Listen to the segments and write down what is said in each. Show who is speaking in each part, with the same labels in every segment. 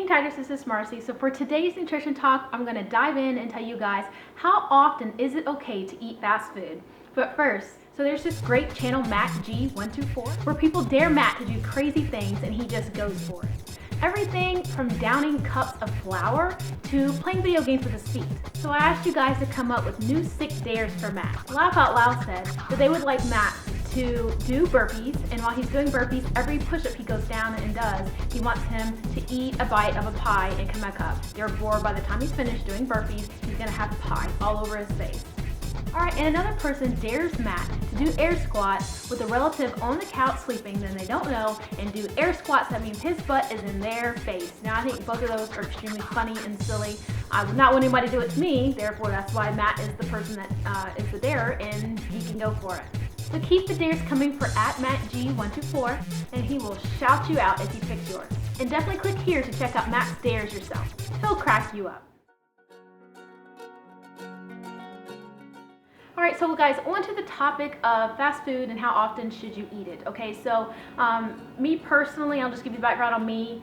Speaker 1: Tigers, this is Marcy. So for today's nutrition talk, I'm going to dive in and tell you guys how often is it okay to eat fast food. But first, so there's this great channel, Matt G124, where people dare Matt to do crazy things and he just goes for it. Everything from downing cups of flour to playing video games with his feet. So I asked you guys to come up with new sick dares for Matt. Laugh Out Loud said that they would like Matt to do burpees, and while he's doing burpees, every push-up he goes down and does, he wants him to eat a bite of a pie and come back up. Therefore, by the time he's finished doing burpees, he's gonna have pie all over his face. Alright, and another person dares Matt to do air squats with a relative on the couch sleeping that they don't know, and do air squats. That means his butt is in their face. Now, I think both of those are extremely funny and silly. I would not want anybody to do it to me, therefore that's why Matt is the person that is the darer, and he can go for it. So keep the dares coming for @MattG124, and he will shout you out if you pick yours. And definitely click here to check out Matt's dares yourself. He'll crack you up. Alright, so guys, on to the topic of fast food and how often should you eat it. Okay, so me personally, I'll just give you background on me.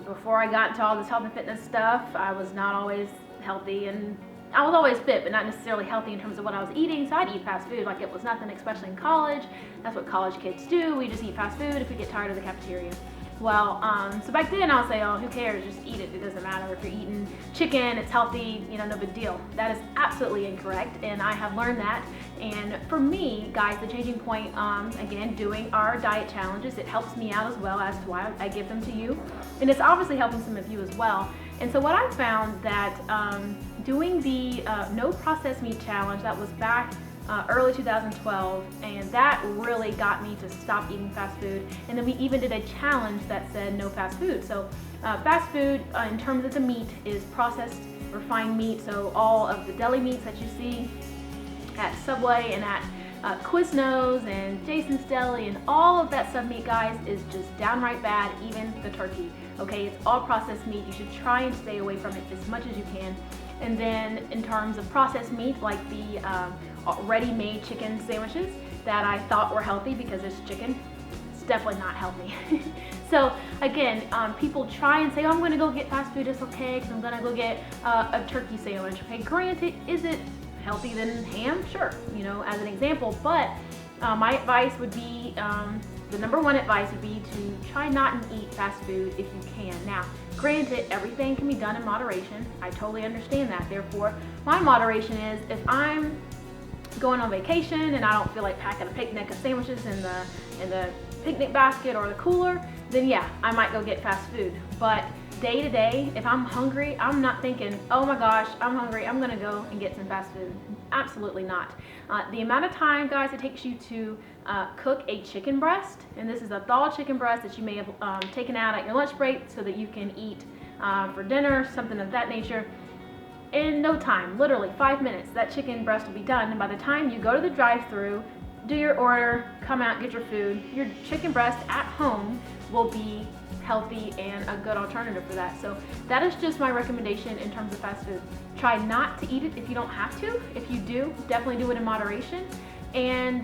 Speaker 1: Before I got into all this health and fitness stuff, I was not always healthy, and I was always fit, but not necessarily healthy in terms of what I was eating, so I'd eat fast food like it was nothing, especially in college. That's what college kids do. We just eat fast food if we get tired of the cafeteria. Well, so back then I'll say, oh, who cares, just eat it. It doesn't matter if you're eating chicken, it's healthy, you know, no big deal. That is absolutely incorrect, and I have learned that. And for me, guys, the changing point, again, doing our diet challenges, it helps me out as well as to why I give them to you. And it's obviously helping some of you as well. And so what I found that doing the no processed meat challenge, that was back early 2012, and that really got me to stop eating fast food. And then we even did a challenge that said no fast food. So fast food in terms of the meat is processed refined meat, so all of the deli meats that you see at Subway and at Quiznos and Jason's Deli and all of that sub meat, guys, is just downright bad. Even the turkey, okay, it's all processed meat. You should try and stay away from it as much as you can. And then in terms of processed meat, like the ready-made chicken sandwiches that I thought were healthy because it's chicken, it's definitely not healthy. So again, people try and say, oh, I'm going to go get fast food, it's okay, because I'm going to go get a turkey sandwich. Okay, granted, is it healthy than ham? Sure, you know, as an example, but my advice would be, the number one advice would be to try not to eat fast food if you can. Now, granted, everything can be done in moderation. I totally understand that. Therefore, my moderation is if I'm going on vacation and I don't feel like packing a picnic of sandwiches in the picnic basket or the cooler, then yeah, I might go get fast food. But day to day, if I'm hungry, I'm not thinking, oh my gosh, I'm hungry, I'm gonna go and get some fast food. Absolutely not. The amount of time, guys, it takes you to cook a chicken breast, and this is a thawed chicken breast that you may have taken out at your lunch break so that you can eat for dinner, something of that nature. In no time, literally 5 minutes, that chicken breast will be done, and by the time you go to the drive-thru, do your order, come out, get your food, your chicken breast at home will be healthy and a good alternative for that. So that is just my recommendation in terms of fast food. Try not to eat it if you don't have to. If you do, definitely do it in moderation. And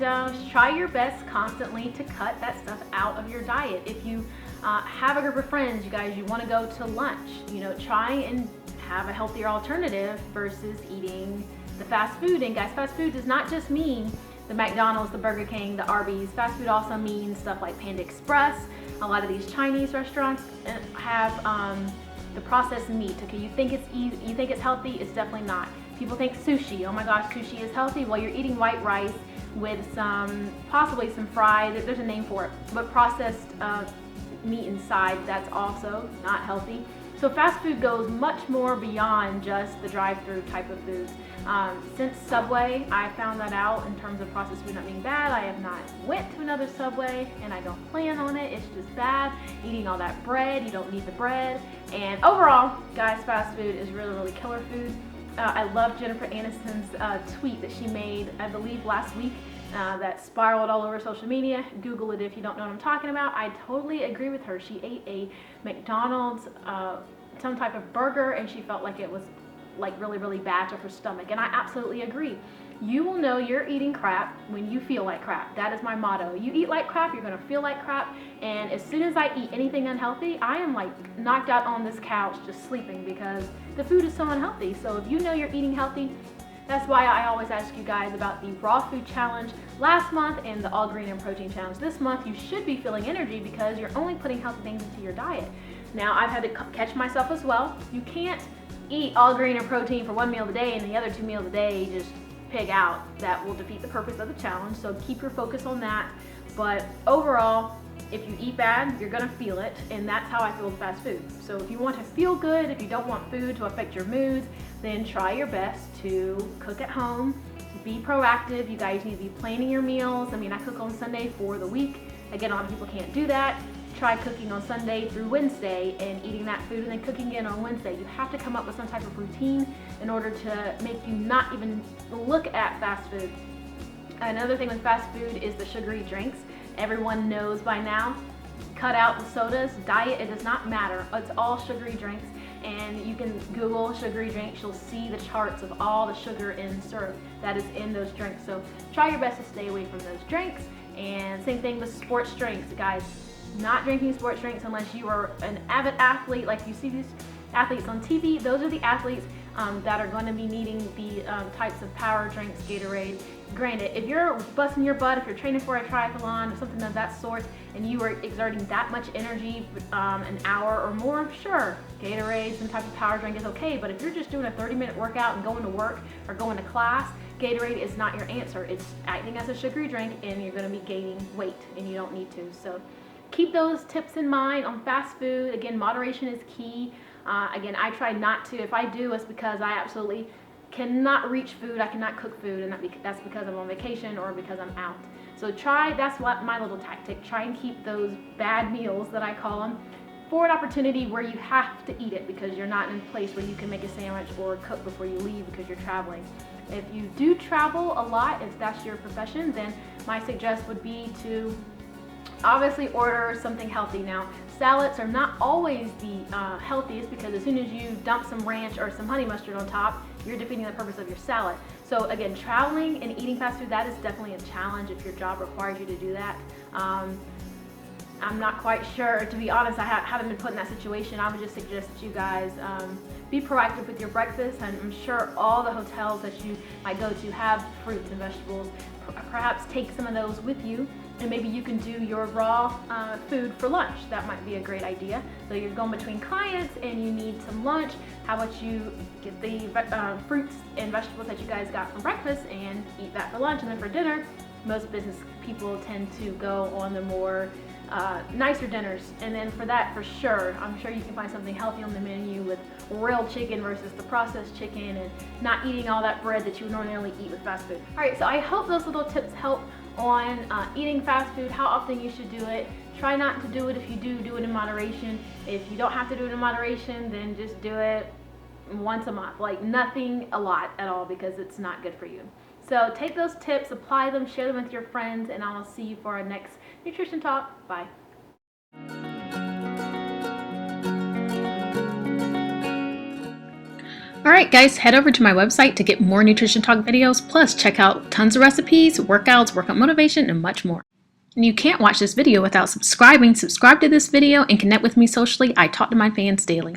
Speaker 1: try your best constantly to cut that stuff out of your diet. If you have a group of friends, you guys, you want to go to lunch, you know, try and have a healthier alternative versus eating the fast food. And guys, fast food does not just mean the McDonald's, the Burger King, the Arby's. Fast food also means stuff like Panda Express. A lot of these Chinese restaurants have the processed meat. Okay, you think it's easy, you think it's healthy, it's definitely not. People think sushi, oh my gosh, sushi is healthy. Well, you're eating white rice with possibly some fried, there's a name for it, but processed meat inside, that's also not healthy. So fast food goes much more beyond just the drive-through type of foods. Since Subway, I found that out in terms of processed food not being bad. I have not went to another Subway, and I don't plan on it. It's just bad. Eating all that bread, you don't need the bread. And overall, guys, fast food is really, really killer food. I love Jennifer Aniston's tweet that she made, I believe, last week. That spiraled all over social media. Google it if you don't know what I'm talking about. I totally agree with her. She ate a McDonald's, some type of burger, and she felt like it was like really, really bad to her stomach. And I absolutely agree. You will know you're eating crap when you feel like crap. That is my motto. You eat like crap, you're gonna feel like crap. And as soon as I eat anything unhealthy, I am like knocked out on this couch just sleeping because the food is so unhealthy. So if you know you're eating healthy, that's why I always ask you guys about the raw food challenge last month and the all green and protein challenge this month. You should be feeling energy because you're only putting healthy things into your diet. Now, I've had to catch myself as well. You can't eat all green and protein for one meal a day and the other 2 meals a day just pig out. That will defeat the purpose of the challenge, so keep your focus on that. But overall, if you eat bad, you're gonna feel it, and that's how I feel with fast food. So if you want to feel good, if you don't want food to affect your moods, then try your best to cook at home. Be proactive. You guys need to be planning your meals. I mean, I cook on Sunday for the week. Again, a lot of people can't do that. Try cooking on Sunday through Wednesday and eating that food and then cooking again on Wednesday. You have to come up with some type of routine in order to make you not even look at fast food. Another thing with fast food is the sugary drinks. Everyone knows by now, cut out the sodas, diet, it does not matter. It's all sugary drinks, and you can Google sugary drinks. You'll see the charts of all the sugar and syrup that is in those drinks. So try your best to stay away from those drinks. And same thing with sports drinks, guys. Not drinking sports drinks unless you are an avid athlete, like you see these athletes on TV. Those are the athletes that are going to be needing the types of power drinks, Gatorade. Granted, if you're busting your butt, if you're training for a triathlon or something of that sort, and you are exerting that much energy, an hour or more, sure, Gatorade, some type of power drink is okay. But if you're just doing a 30-minute workout and going to work or going to class, Gatorade is not your answer. It's acting as a sugary drink, and you're going to be gaining weight, and you don't need to. So keep those tips in mind on fast food. Again, moderation is key. Again, I try not to. If I do, it's because I absolutely cannot reach food. I cannot cook food, and that's because I'm on vacation or because I'm out. So that's what my little tactic. Try and keep those bad meals, that I call them, for an opportunity where you have to eat it because you're not in a place where you can make a sandwich or cook before you leave because you're traveling. If you do travel a lot, if that's your profession, then my suggestion would be to obviously order something healthy. Now, salads are not always the healthiest because as soon as you dump some ranch or some honey mustard on top, you're defeating the purpose of your salad. So again, traveling and eating fast food, that is definitely a challenge if your job requires you to do that. I'm not quite sure, to be honest. I haven't been put in that situation. I would just suggest that you guys be proactive with your breakfast. And I'm sure all the hotels that you might go to have fruits and vegetables. Perhaps take some of those with you, and maybe you can do your raw food for lunch. That might be a great idea. So you're going between clients and you need some lunch. How about you get the fruits and vegetables that you guys got from breakfast and eat that for lunch, and then for dinner, most business people tend to go on the more nicer dinners. And then for that, for sure, I'm sure you can find something healthy on the menu with real chicken versus the processed chicken, and not eating all that bread that you would normally eat with fast food. All right, so I hope those little tips help on eating fast food, how often you should do it. Try not to do it. If you do it in moderation. If you don't have to do it in moderation, then just do it once a month, like nothing a lot at all, because it's not good for you. So take those tips, apply them, share them with your friends, and I will see you for our next Nutrition Talk. Bye.
Speaker 2: Alright guys, head over to my website to get more Nutrition Talk videos, plus check out tons of recipes, workouts, workout motivation, and much more. And you can't watch this video without subscribing. Subscribe to this video and connect with me socially. I talk to my fans daily.